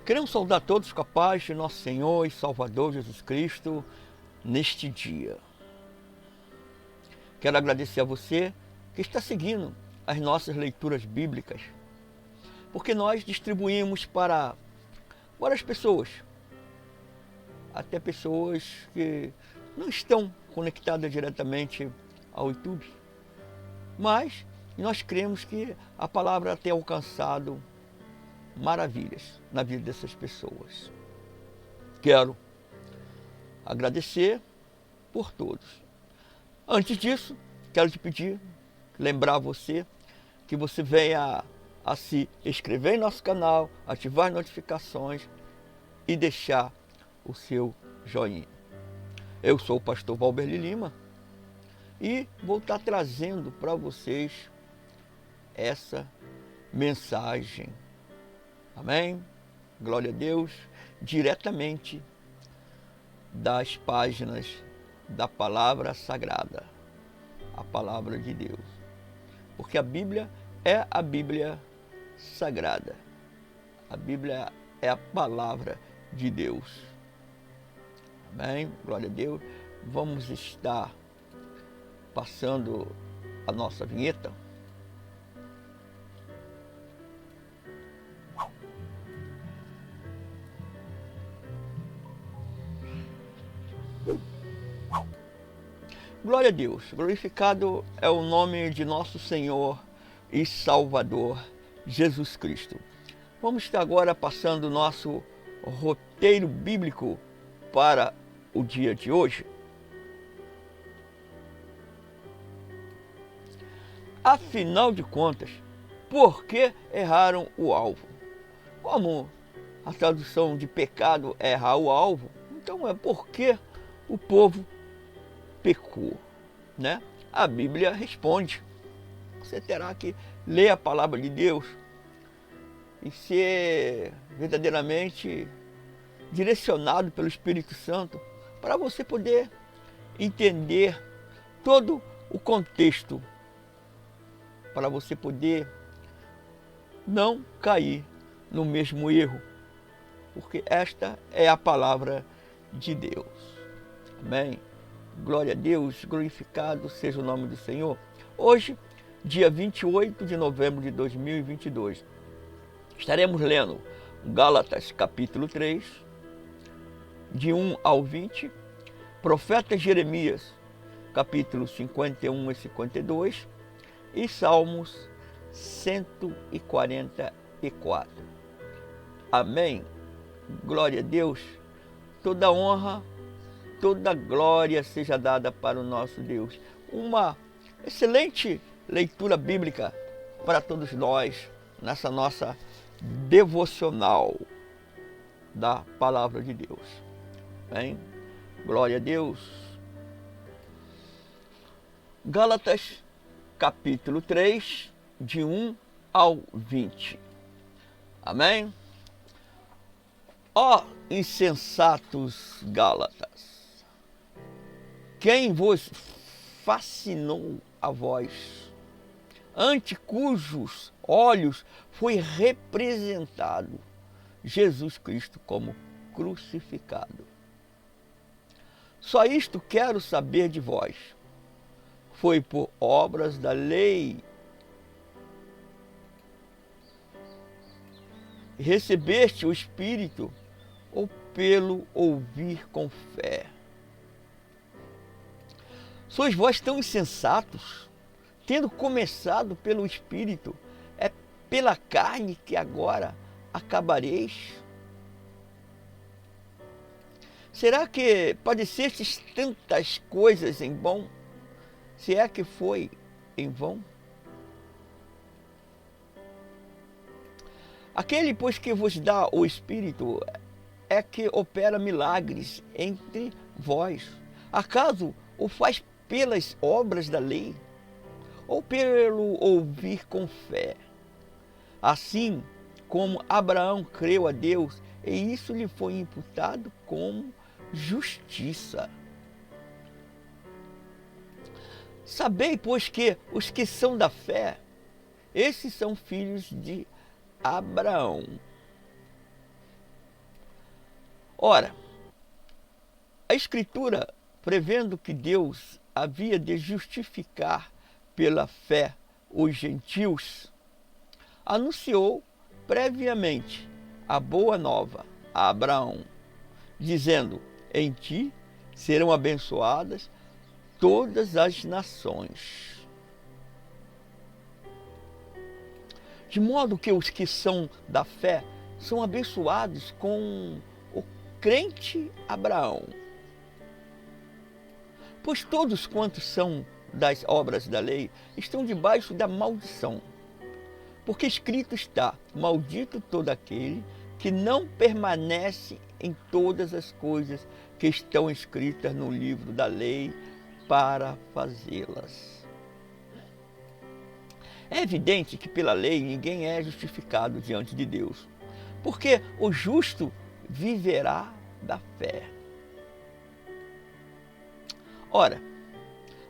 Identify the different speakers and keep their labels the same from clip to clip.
Speaker 1: Queremos saudar todos com a paz de nosso Senhor e Salvador Jesus Cristo neste dia. Quero agradecer a você que está seguindo as nossas leituras bíblicas, porque nós distribuímos para várias pessoas, até pessoas que não estão conectadas diretamente ao YouTube, mas nós cremos que a palavra tem alcançado maravilhas na vida dessas pessoas. Quero agradecer por todos. Antes disso, quero te pedir, lembrar você, que você venha a se inscrever em nosso canal, ativar as notificações e deixar o seu joinha. Eu sou o pastor Valberli Lima e vou estar trazendo para vocês essa mensagem. Amém? Glória a Deus, diretamente das páginas da palavra sagrada, a palavra de Deus. Porque a Bíblia é a Bíblia sagrada. A Bíblia é a palavra de Deus. Amém? Glória a Deus. Vamos estar passando a nossa vinheta. Glória a Deus, glorificado é o nome de nosso Senhor e Salvador, Jesus Cristo. Vamos estar agora passando o nosso roteiro bíblico para o dia de hoje. Afinal de contas, por que erraram o alvo? Como a tradução de pecado é errar o alvo, então é porque o povo pecou, né? A Bíblia responde. Você terá que ler a palavra de Deus e ser verdadeiramente direcionado pelo Espírito Santo para você poder entender todo o contexto, para você poder não cair no mesmo erro, porque esta é a palavra de Deus. Amém? Glória a Deus, glorificado seja o nome do Senhor. Hoje, dia 28 de novembro de 2022, estaremos lendo Gálatas capítulo 3, de 1 ao 20, profeta Jeremias, capítulo 51 e 52, e Salmos 144. Amém? Glória a Deus, toda honra, toda glória seja dada para o nosso Deus. Uma excelente leitura bíblica para todos nós, nessa nossa devocional da palavra de Deus. Bem, glória a Deus. Gálatas, capítulo 3, de 1 ao 20. Amém? Ó insensatos Gálatas, quem vos fascinou a vós, ante cujos olhos foi representado Jesus Cristo como crucificado? Só isto quero saber de vós. Foi por obras da lei recebeste o Espírito, ou pelo ouvir com fé? Sois vós tão insensatos, tendo começado pelo Espírito, é pela carne que agora acabareis? Será que padecestes tantas coisas em vão, se é que foi em vão? Aquele, pois, que vos dá o Espírito é que opera milagres entre vós. Acaso o faz pelas obras da lei, ou pelo ouvir com fé? Assim como Abraão creu a Deus, e isso lhe foi imputado como justiça. Sabei, pois, que os que são da fé, esses são filhos de Abraão. Ora, a Escritura, prevendo que Deus havia de justificar pela fé os gentios, anunciou previamente a boa nova a Abraão, dizendo: em ti serão abençoadas todas as nações. De modo que os que são da fé são abençoados com o crente Abraão. Pois todos quantos são das obras da lei estão debaixo da maldição. Porque escrito está: maldito todo aquele que não permanece em todas as coisas que estão escritas no livro da lei para fazê-las. É evidente que pela lei ninguém é justificado diante de Deus, porque o justo viverá da fé. Ora,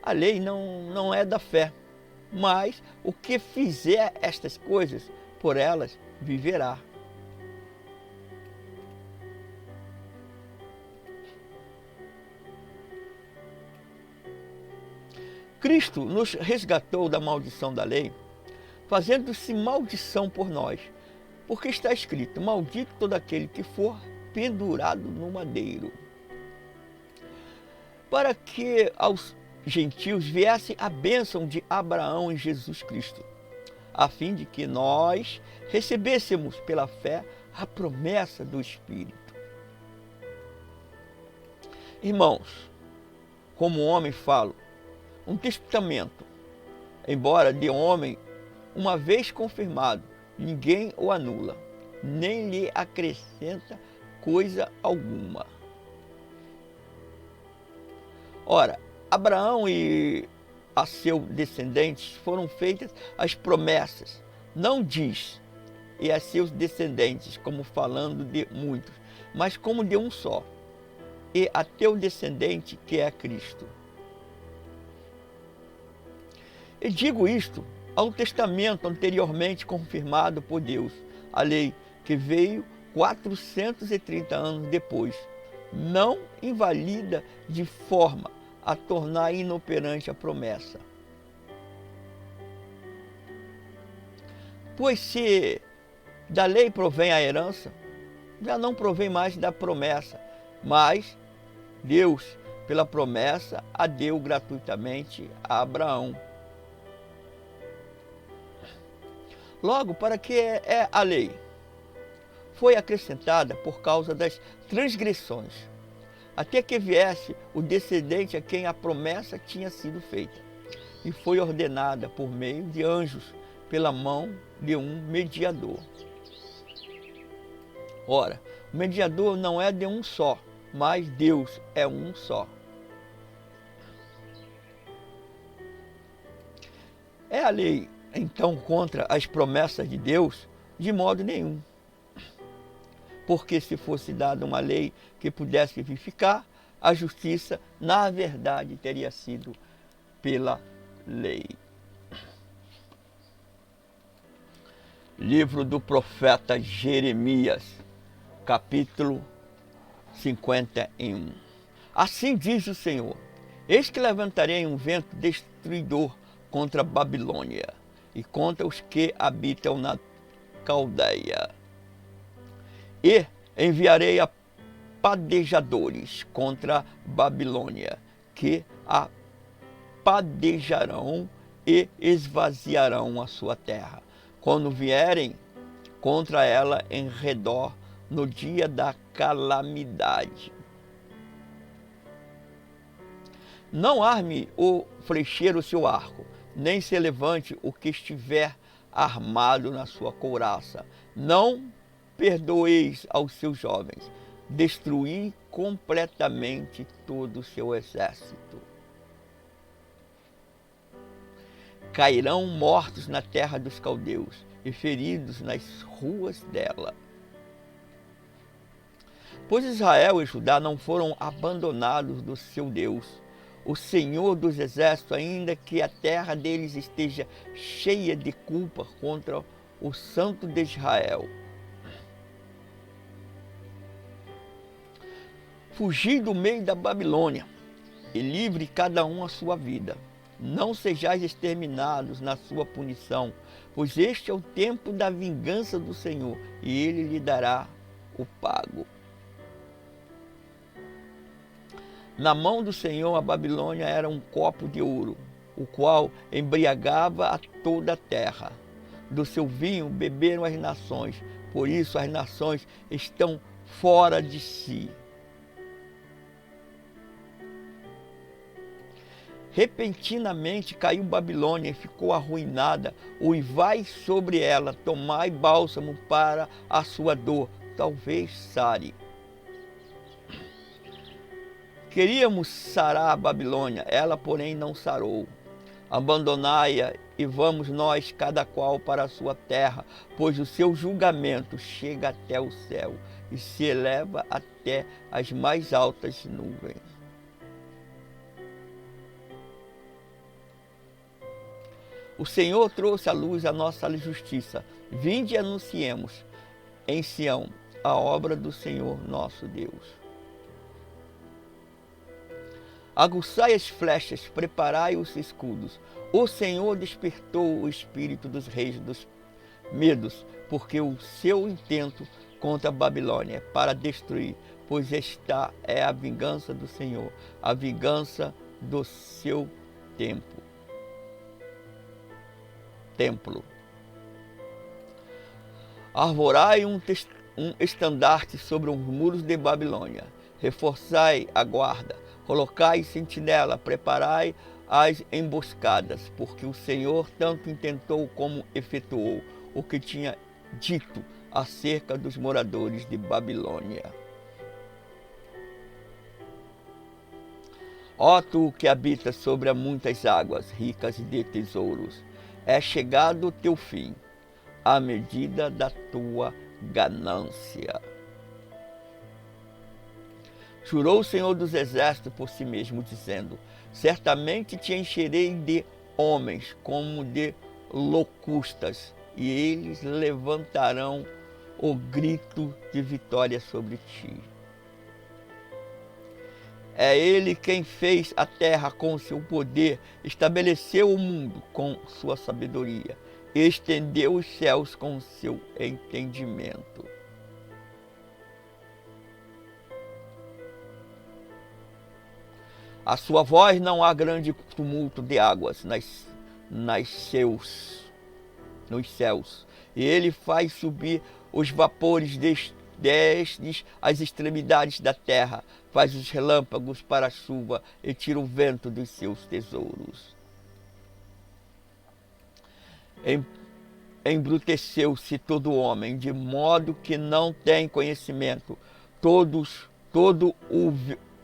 Speaker 1: a lei não é da fé, mas o que fizer estas coisas, por elas viverá. Cristo nos resgatou da maldição da lei, fazendo-se maldição por nós, porque está escrito: maldito todo aquele que for pendurado no madeiro. Para que aos gentios viesse a bênção de Abraão em Jesus Cristo, a fim de que nós recebêssemos pela fé a promessa do Espírito. Irmãos, como homem falo, um testamento, embora de homem, uma vez confirmado, ninguém o anula, nem lhe acrescenta coisa alguma. Ora, Abraão e a seus descendentes foram feitas as promessas. Não diz e a seus descendentes, como falando de muitos, mas como de um só, e a teu descendente, que é Cristo. E digo isto ao testamento anteriormente confirmado por Deus, a lei que veio 430 anos depois, não invalida de forma a tornar inoperante a promessa. Pois se da lei provém a herança, já não provém mais da promessa, mas Deus, pela promessa, a deu gratuitamente a Abraão. Logo, para que é a lei? Foi acrescentada por causa das transgressões, até que viesse o descendente a quem a promessa tinha sido feita, e foi ordenada por meio de anjos, pela mão de um mediador. Ora, o mediador não é de um só, mas Deus é um só. É a lei, então, contra as promessas de Deus? De modo nenhum. Porque se fosse dada uma lei que pudesse vivificar, a justiça, na verdade, teria sido pela lei. Livro do profeta Jeremias, capítulo 51. Assim diz o Senhor: eis que levantarei um vento destruidor contra a Babilônia e contra os que habitam na Caldeia. E enviarei padejadores contra a Babilônia, que a padejarão e esvaziarão a sua terra, quando vierem contra ela em redor no dia da calamidade. Não arme o flecheiro seu arco, nem se levante o que estiver armado na sua couraça. Não perdoeis aos seus jovens, destruí completamente todo o seu exército. Cairão mortos na terra dos caldeus e feridos nas ruas dela. Pois Israel e Judá não foram abandonados do seu Deus, o Senhor dos exércitos, ainda que a terra deles esteja cheia de culpa contra o Santo de Israel. Fugi do meio da Babilônia e livre cada um a sua vida. Não sejais exterminados na sua punição, pois este é o tempo da vingança do Senhor, e ele lhe dará o pago. Na mão do Senhor a Babilônia era um copo de ouro, o qual embriagava a toda a terra. Do seu vinho beberam as nações, por isso as nações estão fora de si. Repentinamente caiu Babilônia e ficou arruinada. Uivai sobre ela, tomai bálsamo para a sua dor, talvez sare. Queríamos sarar a Babilônia, ela porém não sarou. Abandonai-a e vamos nós cada qual para a sua terra, pois o seu julgamento chega até o céu e se eleva até as mais altas nuvens. O Senhor trouxe à luz a nossa justiça. Vinde e anunciemos em Sião a obra do Senhor nosso Deus. Aguçai as flechas, preparai os escudos. O Senhor despertou o espírito dos reis dos medos, porque o seu intento contra a Babilônia é para destruir, pois esta é a vingança do Senhor, a vingança do seu templo. Arvorai um estandarte sobre os muros de Babilônia, reforçai a guarda, colocai sentinela, preparai as emboscadas, porque o Senhor tanto intentou como efetuou o que tinha dito acerca dos moradores de Babilônia. Ó tu que habitas sobre as muitas águas, ricas de tesouros, é chegado o teu fim, à medida da tua ganância. Jurou o Senhor dos Exércitos por si mesmo, dizendo: certamente te encherei de homens como de locustas, e eles levantarão o grito de vitória sobre ti. É Ele quem fez a terra com seu poder, estabeleceu o mundo com sua sabedoria, estendeu os céus com seu entendimento. A sua voz não há grande tumulto de águas nos céus, e Ele faz subir os vapores desde as extremidades da terra, faz os relâmpagos para a chuva e tira o vento dos seus tesouros. Embruteceu-se todo homem, de modo que não tem conhecimento. Todo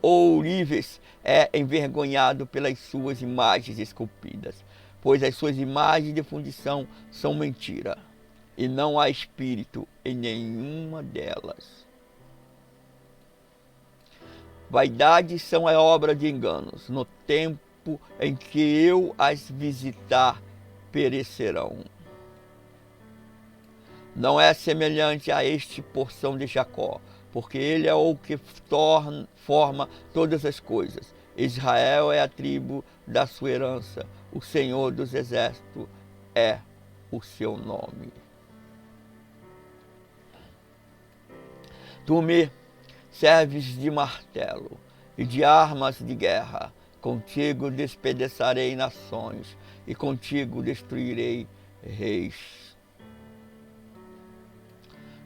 Speaker 1: ourives é envergonhado pelas suas imagens esculpidas, pois as suas imagens de fundição são mentira, e não há espírito em nenhuma delas. Vaidades são a obra de enganos. No tempo em que eu as visitar, perecerão. Não é semelhante a este porção de Jacó, porque ele é o que forma todas as coisas. Israel é a tribo da sua herança. O Senhor dos Exércitos é o seu nome. Tu me serves de martelo e de armas de guerra. Contigo despedaçarei nações e contigo destruirei reis.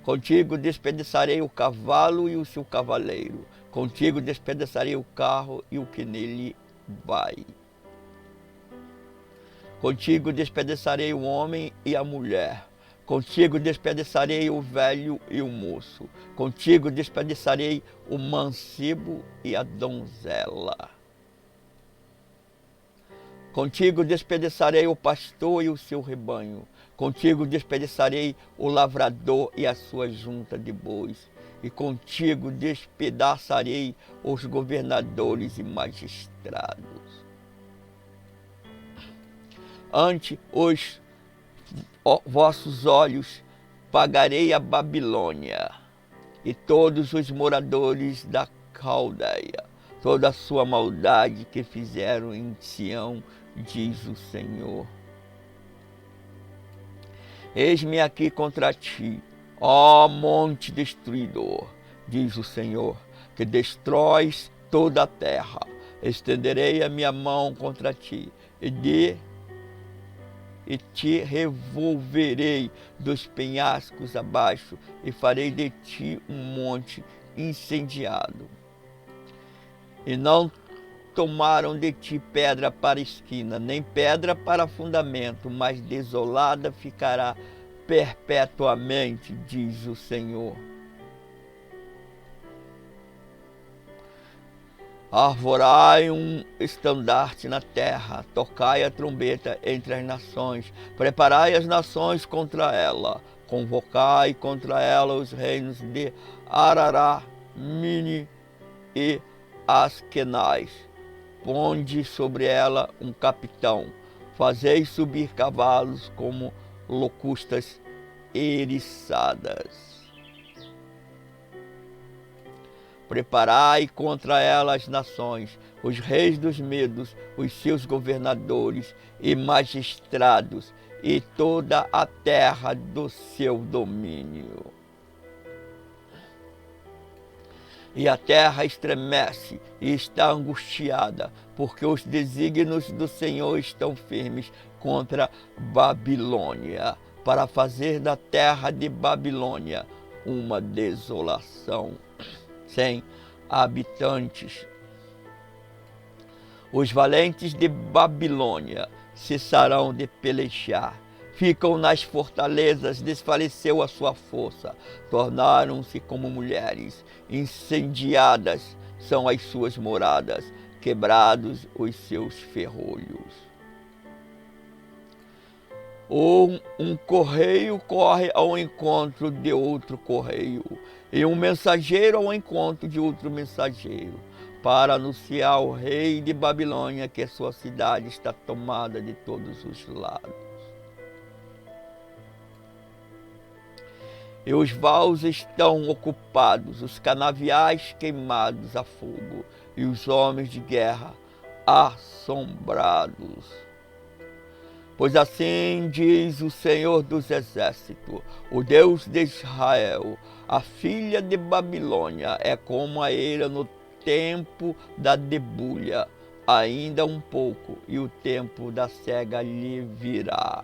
Speaker 1: Contigo despedaçarei o cavalo e o seu cavaleiro. Contigo despedaçarei o carro e o que nele vai. Contigo despedaçarei o homem e a mulher. Contigo despedaçarei o velho e o moço. Contigo despedaçarei o mancebo e a donzela. Contigo despedaçarei o pastor e o seu rebanho. Contigo despedaçarei o lavrador e a sua junta de bois. E contigo despedaçarei os governadores e magistrados. Ante os vossos olhos pagarei a Babilônia e todos os moradores da Caldeia, toda a sua maldade que fizeram em Sião, diz o Senhor. Eis-me aqui contra ti, ó monte destruidor, diz o Senhor, que destróis toda a terra. Estenderei a minha mão contra ti, e te revolverei dos penhascos abaixo, e farei de ti um monte incendiado. E não tomaram de ti pedra para esquina, nem pedra para fundamento, mas desolada ficará perpetuamente, diz o Senhor. Arvorai um estandarte na terra, tocai a trombeta entre as nações, preparai as nações contra ela, convocai contra ela os reinos de Arará, Mini e Askenaz. Ponde sobre ela um capitão, fazei subir cavalos como locustas eriçadas. Preparai contra ela as nações, os reis dos medos, os seus governadores e magistrados, e toda a terra do seu domínio. E a terra estremece e está angustiada, porque os desígnios do Senhor estão firmes contra Babilônia, para fazer da terra de Babilônia uma desolação sem habitantes. Os valentes de Babilônia cessarão de pelejar, ficam nas fortalezas, desfaleceu a sua força, tornaram-se como mulheres, incendiadas são as suas moradas, quebrados os seus ferrolhos. Um correio corre ao encontro de outro correio, e um mensageiro ao encontro de outro mensageiro, para anunciar ao rei de Babilônia que a sua cidade está tomada de todos os lados. E os vaus estão ocupados, os canaviais queimados a fogo, e os homens de guerra assombrados. Pois assim diz o Senhor dos Exércitos, o Deus de Israel: a filha de Babilônia é como a eira no tempo da debulha, ainda um pouco, e o tempo da cega lhe virá.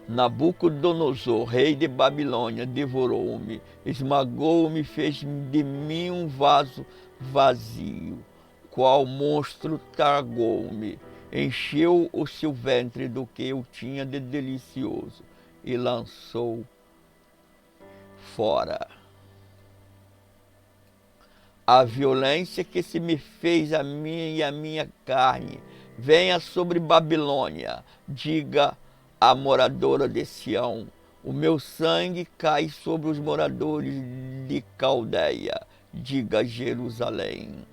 Speaker 1: Nabucodonosor, rei de Babilônia, devorou-me, esmagou-me, fez de mim um vaso vazio. Qual monstro tragou-me, encheu o seu ventre do que eu tinha de delicioso e lançou fora. A violência que se me fez a mim e a minha carne venha sobre Babilônia, diga a moradora de Sião. O meu sangue cai sobre os moradores de Caldeia, diga Jerusalém.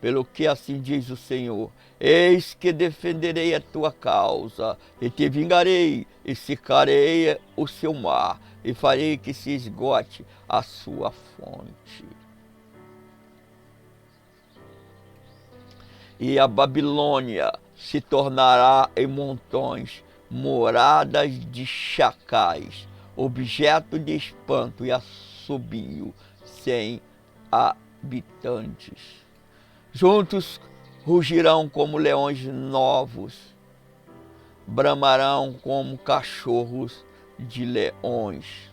Speaker 1: Pelo que assim diz o Senhor: eis que defenderei a tua causa, e te vingarei, e secarei o seu mar, e farei que se esgote a sua fonte. E a Babilônia se tornará em montões, moradas de chacais, objeto de espanto e assobio, sem habitantes. Juntos rugirão como leões novos, bramarão como cachorros de leões.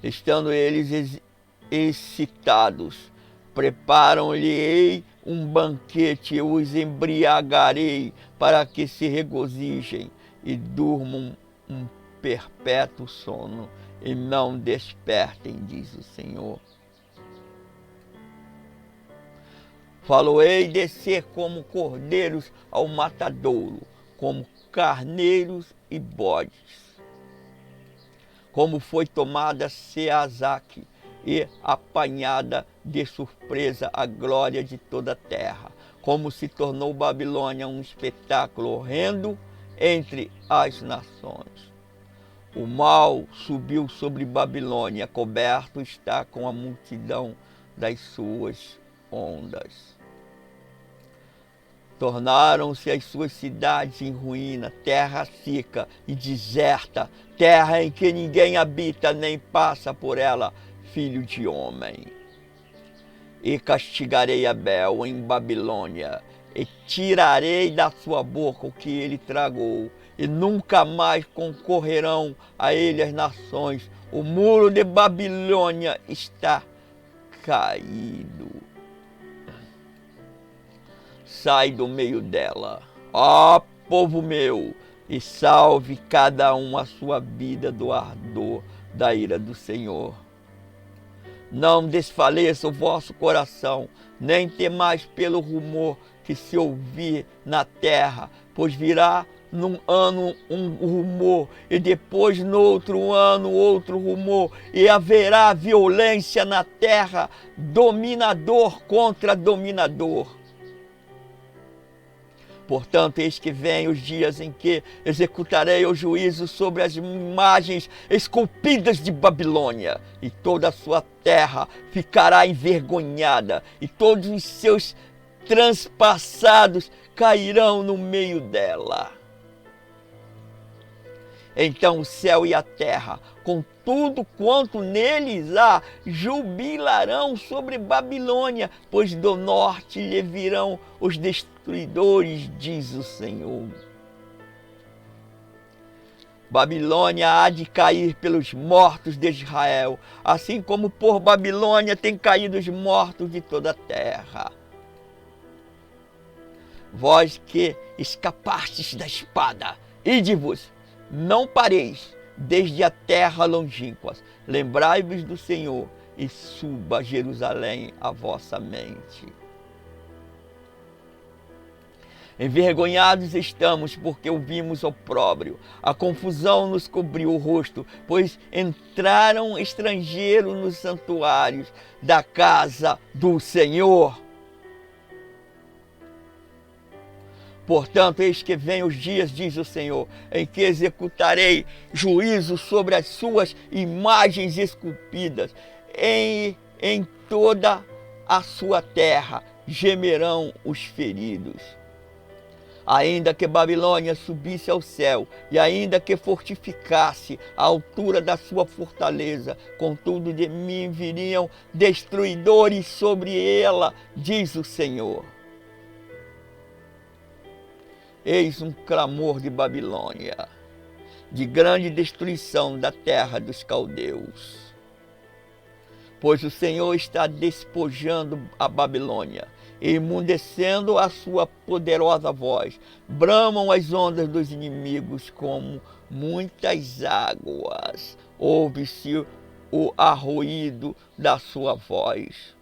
Speaker 1: Estando eles excitados, preparam-lhe um banquete, eu os embriagarei para que se regozijem e durmam um perpétuo sono e não despertem, diz o Senhor. Falo-ei descer como cordeiros ao matadouro, como carneiros e bodes. Como foi tomada Seazaque e apanhada de surpresa a glória de toda a terra, como se tornou Babilônia um espetáculo horrendo entre as nações. O mal subiu sobre Babilônia, coberto está com a multidão das suas ondas. Tornaram-se as suas cidades em ruína, terra seca e deserta, terra em que ninguém habita nem passa por ela, filho de homem. E castigarei Abel em Babilônia, e tirarei da sua boca o que ele tragou, e nunca mais concorrerão a ele as nações. O muro de Babilônia está caído. Sai do meio dela, ó povo meu, e salve cada um a sua vida do ardor da ira do Senhor. Não desfaleça o vosso coração, nem temais pelo rumor que se ouvir na terra, pois virá num ano um rumor, e depois no outro ano outro rumor, e haverá violência na terra, dominador contra dominador. Portanto, eis que vem os dias em que executarei o juízo sobre as imagens esculpidas de Babilônia, e toda a sua terra ficará envergonhada, e todos os seus transpassados cairão no meio dela. Então o céu e a terra, com tudo quanto neles há, jubilarão sobre Babilônia, pois do norte lhe virão os destruidores, diz o Senhor. Babilônia há de cair pelos mortos de Israel, assim como por Babilônia têm caído os mortos de toda a terra. Vós que escapastes da espada, ide-vos, não pareis desde a terra longínqua, lembrai-vos do Senhor e suba a Jerusalém a vossa mente. Envergonhados estamos, porque ouvimos opróbrio, a confusão nos cobriu o rosto, pois entraram estrangeiros nos santuários da casa do Senhor. Portanto, eis que vem os dias, diz o Senhor, em que executarei juízo sobre as suas imagens esculpidas. Em toda a sua terra gemerão os feridos. Ainda que Babilônia subisse ao céu, e ainda que fortificasse a altura da sua fortaleza, contudo de mim viriam destruidores sobre ela, diz o Senhor. Eis um clamor de Babilônia, de grande destruição da terra dos caldeus. Pois o Senhor está despojando a Babilônia, e emudecendo a sua poderosa voz. Bramam as ondas dos inimigos como muitas águas. Ouve-se o arruído da sua voz.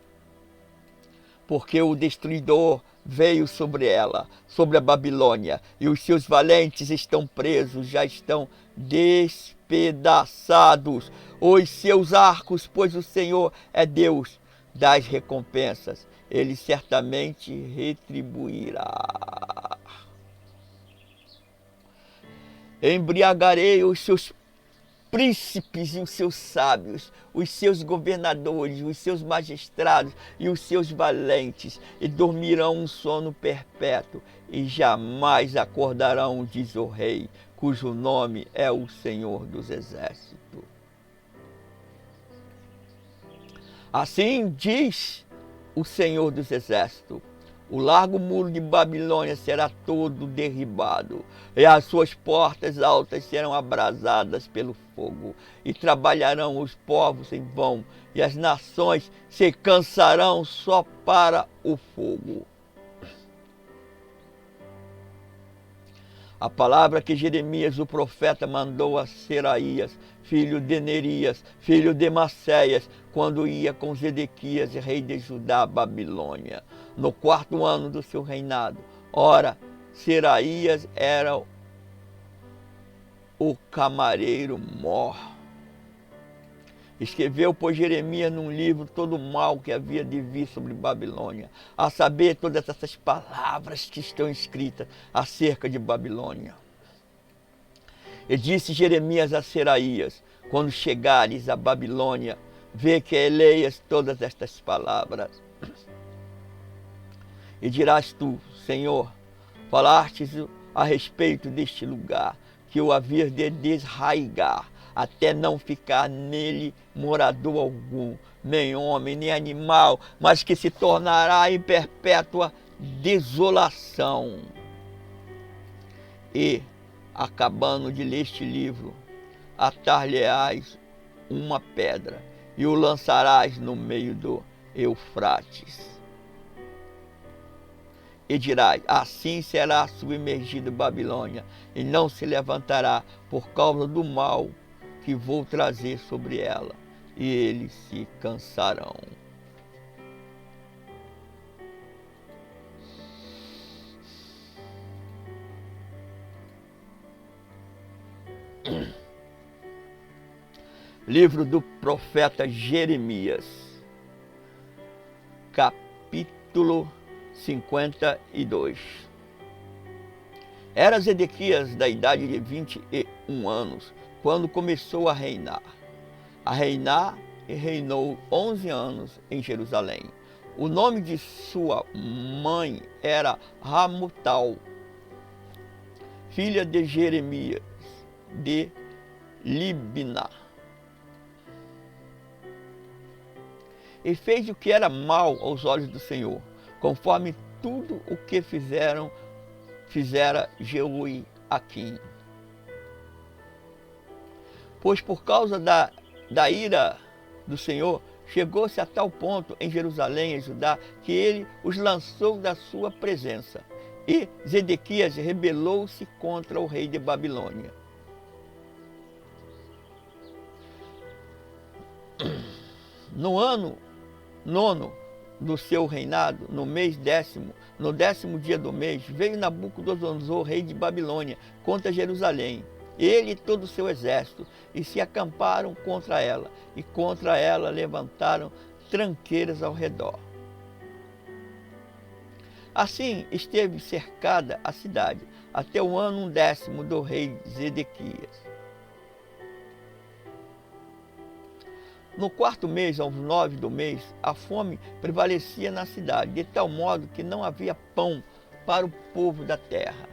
Speaker 1: Porque o destruidor veio sobre ela, sobre a Babilônia, e os seus valentes estão presos, já estão despedaçados os seus arcos, pois o Senhor é Deus das recompensas. Ele certamente retribuirá. Embriagarei os seus príncipes e os seus sábios, os seus governadores, os seus magistrados e os seus valentes, e dormirão um sono perpétuo, e jamais acordarão, diz o Rei, cujo nome é o Senhor dos Exércitos. Assim diz o Senhor dos Exércitos: o largo muro de Babilônia será todo derribado, e as suas portas altas serão abrasadas pelo fogo, e trabalharão os povos em vão, e as nações se cansarão só para o fogo. A palavra que Jeremias, o profeta, mandou a Seraías, filho de Nerias, filho de Maceias, quando ia com Zedequias, rei de Judá, a Babilônia, no 4º ano do seu reinado. Ora, Seraías era o camareiro mor. Escreveu, pois, Jeremias num livro todo o mal que havia de vir sobre Babilônia, a saber, todas essas palavras que estão escritas acerca de Babilônia. E disse Jeremias a Seraías: quando chegares a Babilônia, vê que leias todas estas palavras. E dirás tu: Senhor, falastes a respeito deste lugar, que o havias de desraigar, até não ficar nele morador algum, nem homem, nem animal, mas que se tornará em perpétua desolação. E, acabando de ler este livro, atar-lhe-ás uma pedra e o lançarás no meio do Eufrates. E dirás: assim será submergida Babilônia, e não se levantará por causa do mal que vou trazer sobre ela, e eles se cansarão. Livro do profeta Jeremias, capítulo 52. Era Zedequias da idade de 21 anos, quando começou a reinar. E reinou 11 anos em Jerusalém. O nome de sua mãe era Ramutal, filha de Jeremias, de Libna. E fez o que era mal aos olhos do Senhor, conforme tudo o que fizera Jeoaquim. Pois por causa da ira do Senhor, chegou-se a tal ponto em Jerusalém e Judá, que ele os lançou da sua presença. E Zedequias rebelou-se contra o rei de Babilônia. No ano 9 do seu reinado, no mês 10º, no 10º dia do mês, veio Nabucodonosor, rei de Babilônia, contra Jerusalém, ele e todo o seu exército, e se acamparam contra ela, e contra ela levantaram tranqueiras ao redor. Assim esteve cercada a cidade, até o ano 10º do rei Zedequias. No 4º mês, aos 9 do mês, a fome prevalecia na cidade, de tal modo que não havia pão para o povo da terra.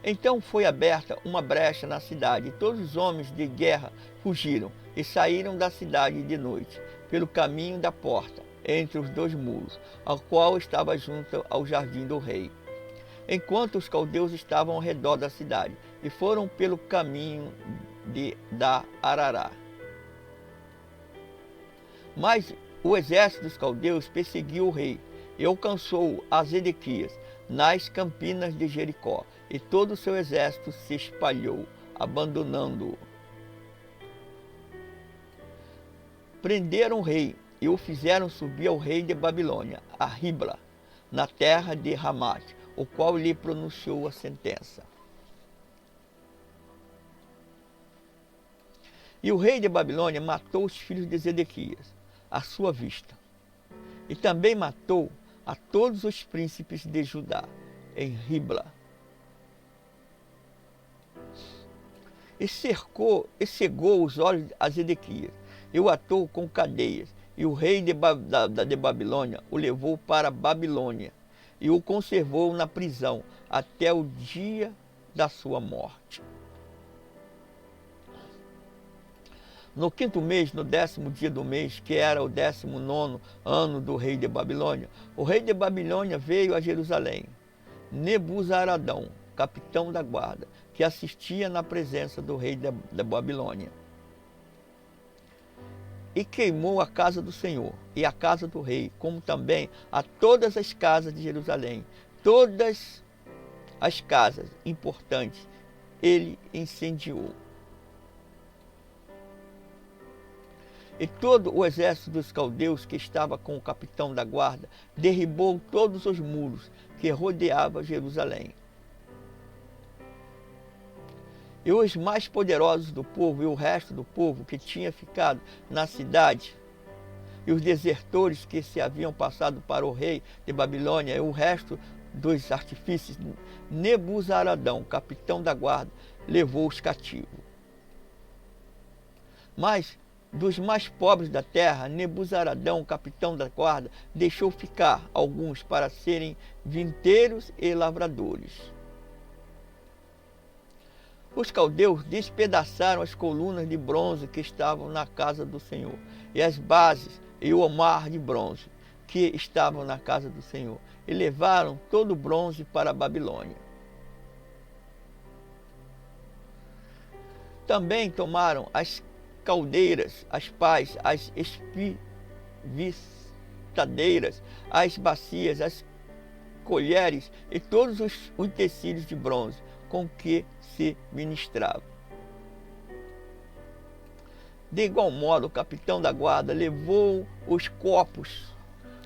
Speaker 1: Então foi aberta uma brecha na cidade, e todos os homens de guerra fugiram e saíram da cidade de noite, pelo caminho da porta, entre os dois muros, ao qual estava junto ao jardim do rei, enquanto os caldeus estavam ao redor da cidade, e foram pelo caminho da Arará. Mas o exército dos caldeus perseguiu o rei e alcançou a Zedequias nas campinas de Jericó, e todo o seu exército se espalhou, abandonando-o. Prenderam o rei e o fizeram subir ao rei de Babilônia, a Ribla, na terra de Ramate, o qual lhe pronunciou a sentença. E o rei de Babilônia matou os filhos de Zedequias, à sua vista. E também matou a todos os príncipes de Judá, em Ribla. E cegou os olhos a Zedequias, e o atou com cadeias. E o rei de Babilônia o levou para a Babilônia, e o conservou na prisão até o dia da sua morte. No 5º mês, no 10º dia do mês, que era o 19º ano do rei de Babilônia, o rei de Babilônia veio a Jerusalém. Nebuzaradão, capitão da guarda, que assistia na presença do rei da Babilônia, e queimou a casa do Senhor e a casa do rei, como também a todas as casas de Jerusalém. Todas as casas importantes ele incendiou. E todo o exército dos caldeus que estava com o capitão da guarda derribou todos os muros que rodeavam Jerusalém. E os mais poderosos do povo e o resto do povo que tinha ficado na cidade, e os desertores que se haviam passado para o rei de Babilônia, e o resto dos artifícios, Nebuzaradão, capitão da guarda, levou-os cativos. Mas dos mais pobres da terra, Nebuzaradão, capitão da guarda, deixou ficar alguns para serem vinteiros e lavradores. Os caldeus despedaçaram as colunas de bronze que estavam na casa do Senhor, e as bases e o omar de bronze que estavam na casa do Senhor, e levaram todo o bronze para a Babilônia. Também tomaram as caldeiras, as pás, as espiviçadeiras, as bacias, as colheres e todos os utensílios de bronze com que se ministrava. De igual modo, o capitão da guarda levou os copos,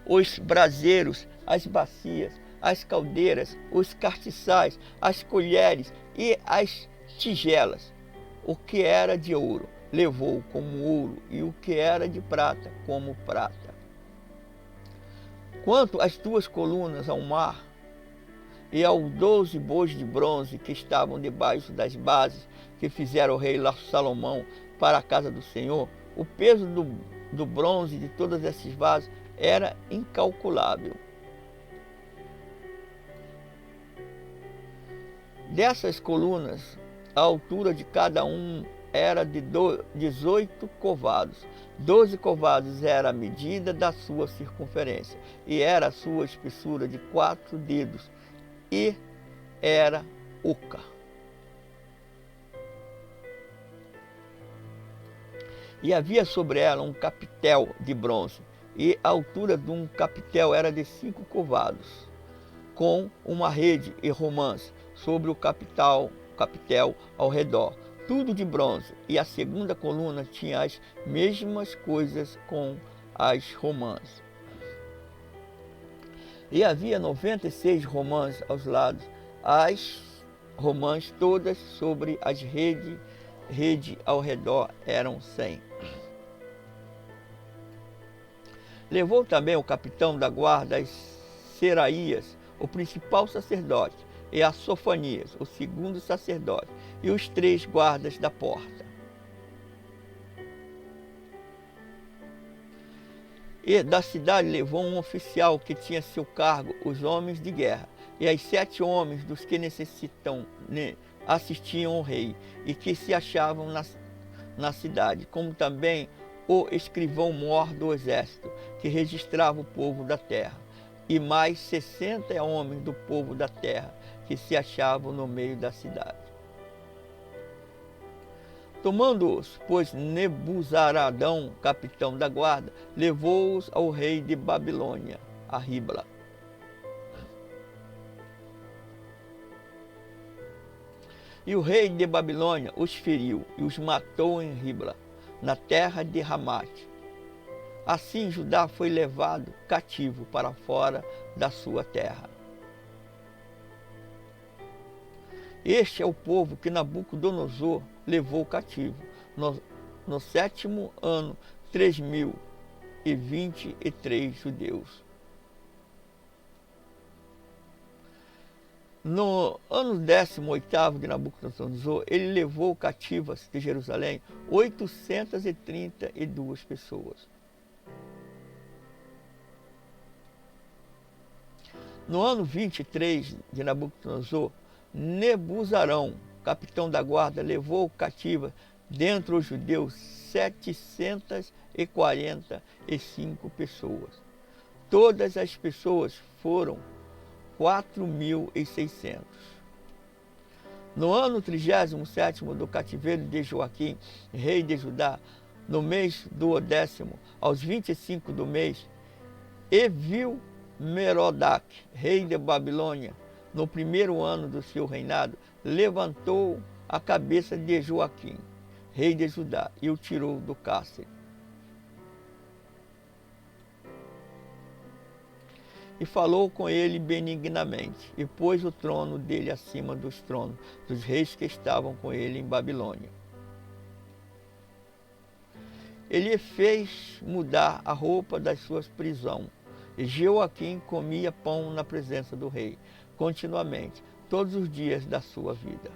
Speaker 1: os braseiros, as bacias, as caldeiras, os castiçais, as colheres e as tigelas. O que era de ouro levou como ouro, e o que era de prata como prata. Quanto às 2 colunas ao mar e aos 12 bois de bronze que estavam debaixo das bases que fizera o rei Salomão para a casa do Senhor, o peso do bronze de todas essas vasos era incalculável. Dessas colunas, a altura de cada um era de 18 covados. 12 covados era a medida da sua circunferência, e era a sua espessura de 4 dedos, e era oca. E havia sobre ela um capitel de bronze, e a altura de um capitel era de 5 covados, com uma rede e romãs sobre o capitel ao redor, tudo de bronze, e a segunda coluna tinha as mesmas coisas com as romãs. E havia 96 romãs aos lados, as romãs todas sobre as rede ao redor eram 100. Levou também o capitão da guarda as Seraías, o principal sacerdote, e a Sofanias, o segundo sacerdote, e os 3 guardas da porta. E da cidade levou um oficial que tinha a seu cargo os homens de guerra, e as 7 homens dos que assistiam ao rei, e que se achavam na cidade, como também o escrivão-mor do exército, que registrava o povo da terra, e mais 60 homens do povo da terra, que se achavam no meio da cidade. Tomando-os, pois, Nebuzaradão, capitão da guarda, levou-os ao rei de Babilônia, a Ribla. E o rei de Babilônia os feriu e os matou em Ribla, na terra de Ramate. Assim Judá foi levado cativo para fora da sua terra. Este é o povo que Nabucodonosor levou cativo no 7º ano, 3.023 judeus. No ano 18º de Nabucodonosor, ele levou cativas de Jerusalém 832 pessoas. No ano 23 de Nabucodonosor, Nebuzarão, capitão da guarda, levou cativa dentre os judeus 745 pessoas. Todas as pessoas foram 4.600. No ano 37º do cativeiro de Joaquim, rei de Judá, no mês do 10º, aos 25 do mês, Evil-Merodach, rei de Babilônia, no 1º ano do seu reinado, levantou a cabeça de Joaquim, rei de Judá, e o tirou do cárcere. E falou com ele benignamente, e pôs o trono dele acima dos tronos dos reis que estavam com ele em Babilônia. Ele fez mudar a roupa das suas prisões, e Joaquim comia pão na presença do rei. continuamente, todos os dias da sua vida.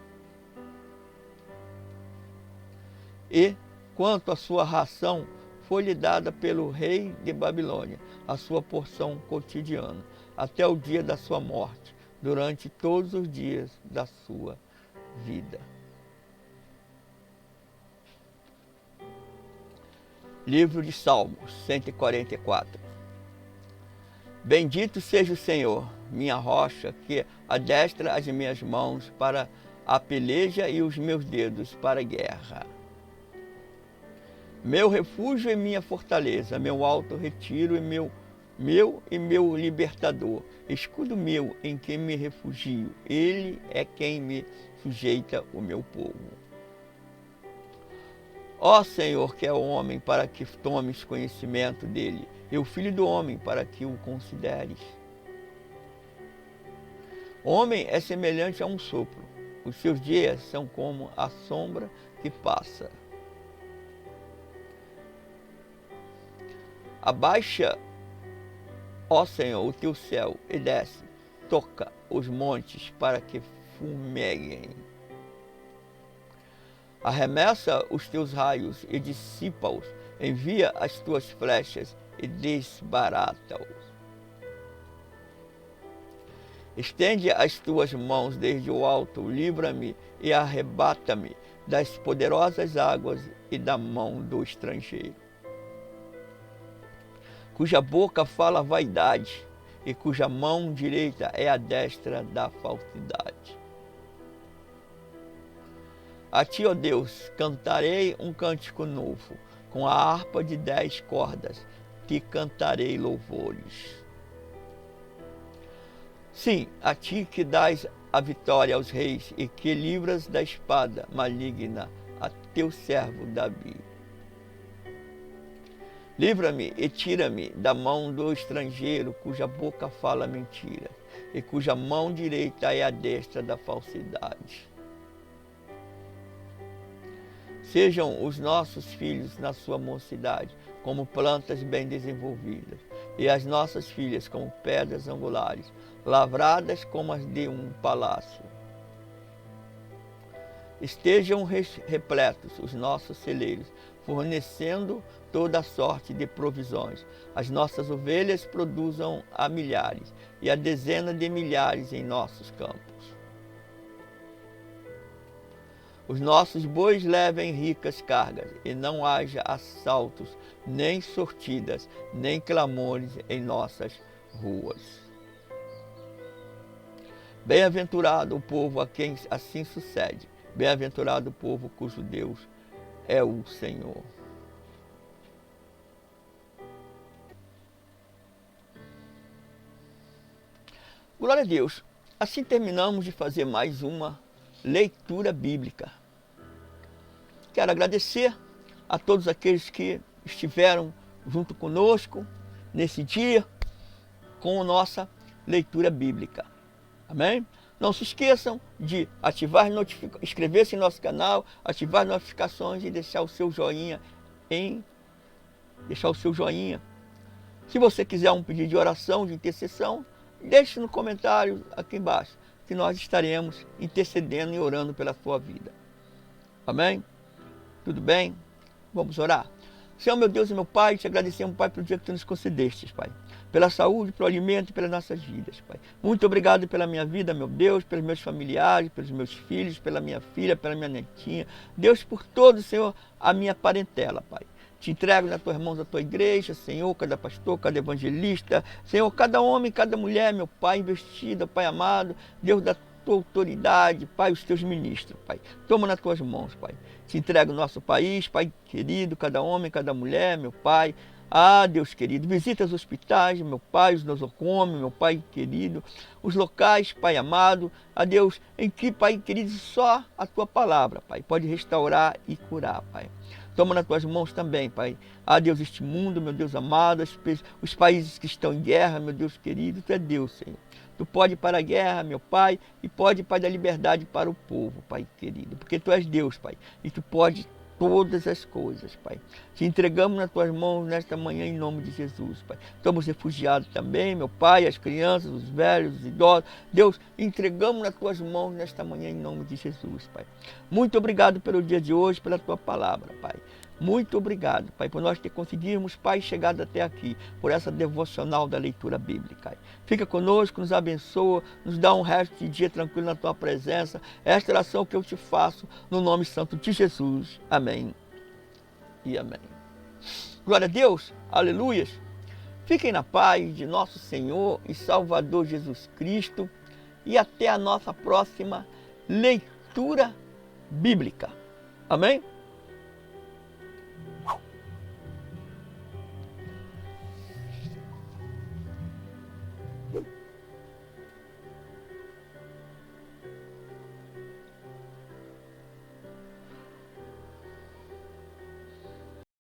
Speaker 1: E, quanto à sua ração, foi-lhe dada pelo rei de Babilônia, a sua porção cotidiana, até o dia da sua morte, durante todos os dias da sua vida. Livro de Salmos, 144. Bendito seja o Senhor, minha rocha, que adestra as minhas mãos para a peleja e os meus dedos para a guerra. Meu refúgio e minha fortaleza, meu alto retiro e meu libertador, escudo meu em quem me refugio, ele é quem me sujeita o meu povo. Ó Senhor, que é o homem para que tomes conhecimento dele, e o filho do homem para que o consideres. O homem é semelhante a um sopro, os seus dias são como a sombra que passa. Abaixa, ó Senhor, o teu céu e desce, toca os montes para que fumeguem. Arremessa os teus raios e dissipa-os, envia as tuas flechas e desbarata-os. Estende as tuas mãos desde o alto, livra-me e arrebata-me das poderosas águas e da mão do estrangeiro, cuja boca fala vaidade e cuja mão direita é a destra da falsidade. A ti, ó Deus, cantarei um cântico novo, com a harpa de 10 cordas, te cantarei louvores. Sim, a ti que dás a vitória aos reis e que livras da espada maligna a teu servo Davi. Livra-me e tira-me da mão do estrangeiro, cuja boca fala mentira, e cuja mão direita é a destra da falsidade. Sejam os nossos filhos na sua mocidade, como plantas bem desenvolvidas, e as nossas filhas como pedras angulares, lavradas como as de um palácio. Estejam repletos os nossos celeiros, fornecendo toda a sorte de provisões. As nossas ovelhas produzam a milhares, e a dezena de milhares em nossos campos. Os nossos bois levem ricas cargas, e não haja assaltos, nem sortidas, nem clamores em nossas ruas. Bem-aventurado o povo a quem assim sucede, bem-aventurado o povo cujo Deus é o Senhor. Glória a Deus. Assim terminamos de fazer mais uma leitura bíblica. Quero agradecer a todos aqueles que estiveram junto conosco nesse dia com a nossa leitura bíblica. Amém? Não se esqueçam de ativar inscrever-se em nosso canal, ativar as notificações e deixar o seu joinha Se você quiser um pedido de oração, de intercessão, deixe no comentário aqui embaixo, que nós estaremos intercedendo e orando pela sua vida. Amém? Tudo bem? Vamos orar? Senhor, meu Deus e meu Pai, te agradecemos, Pai, pelo dia que tu nos concedestes, Pai. Pela saúde, pelo alimento e pelas nossas vidas, Pai. Muito obrigado pela minha vida, meu Deus, pelos meus familiares, pelos meus filhos, pela minha filha, pela minha netinha. Deus, por todo, Senhor, a minha parentela, Pai. Te entrego nas tuas mãos a tua igreja, Senhor, cada pastor, cada evangelista, Senhor, cada homem, cada mulher, meu Pai, investida, Pai amado, Deus da tua autoridade, Pai, os teus ministros, Pai. Toma nas tuas mãos, Pai. Te entrego o nosso país, Pai querido, cada homem, cada mulher, meu Pai. Ah, Deus querido, visita os hospitais, meu Pai, os nosocomios, meu Pai querido, os locais, Pai amado, a Deus, em que, Pai querido, só a tua palavra, Pai, pode restaurar e curar, Pai. Toma nas tuas mãos também, Pai. Ah, Deus, este mundo, meu Deus amado, os países que estão em guerra, meu Deus querido, tu é Deus, Senhor. Tu pode ir para a guerra, meu Pai, e pode, Pai, dar liberdade para o povo, Pai querido, porque tu és Deus, Pai, e tu pode todas as coisas, Pai. Te entregamos nas tuas mãos nesta manhã em nome de Jesus, Pai. Estamos refugiados também, meu Pai, as crianças, os velhos, os idosos. Deus, entregamos nas tuas mãos nesta manhã em nome de Jesus, Pai. Muito obrigado pelo dia de hoje, pela tua palavra, Pai. Muito obrigado, Pai, por nós ter conseguirmos, Pai, chegado até aqui, por essa devocional da leitura bíblica. Pai. Fica conosco, nos abençoa, nos dá um resto de dia tranquilo na tua presença. Esta é a oração que eu te faço, no nome santo de Jesus. Amém e amém. Glória a Deus, aleluias. Fiquem na paz de nosso Senhor e Salvador Jesus Cristo e até a nossa próxima leitura bíblica. Amém?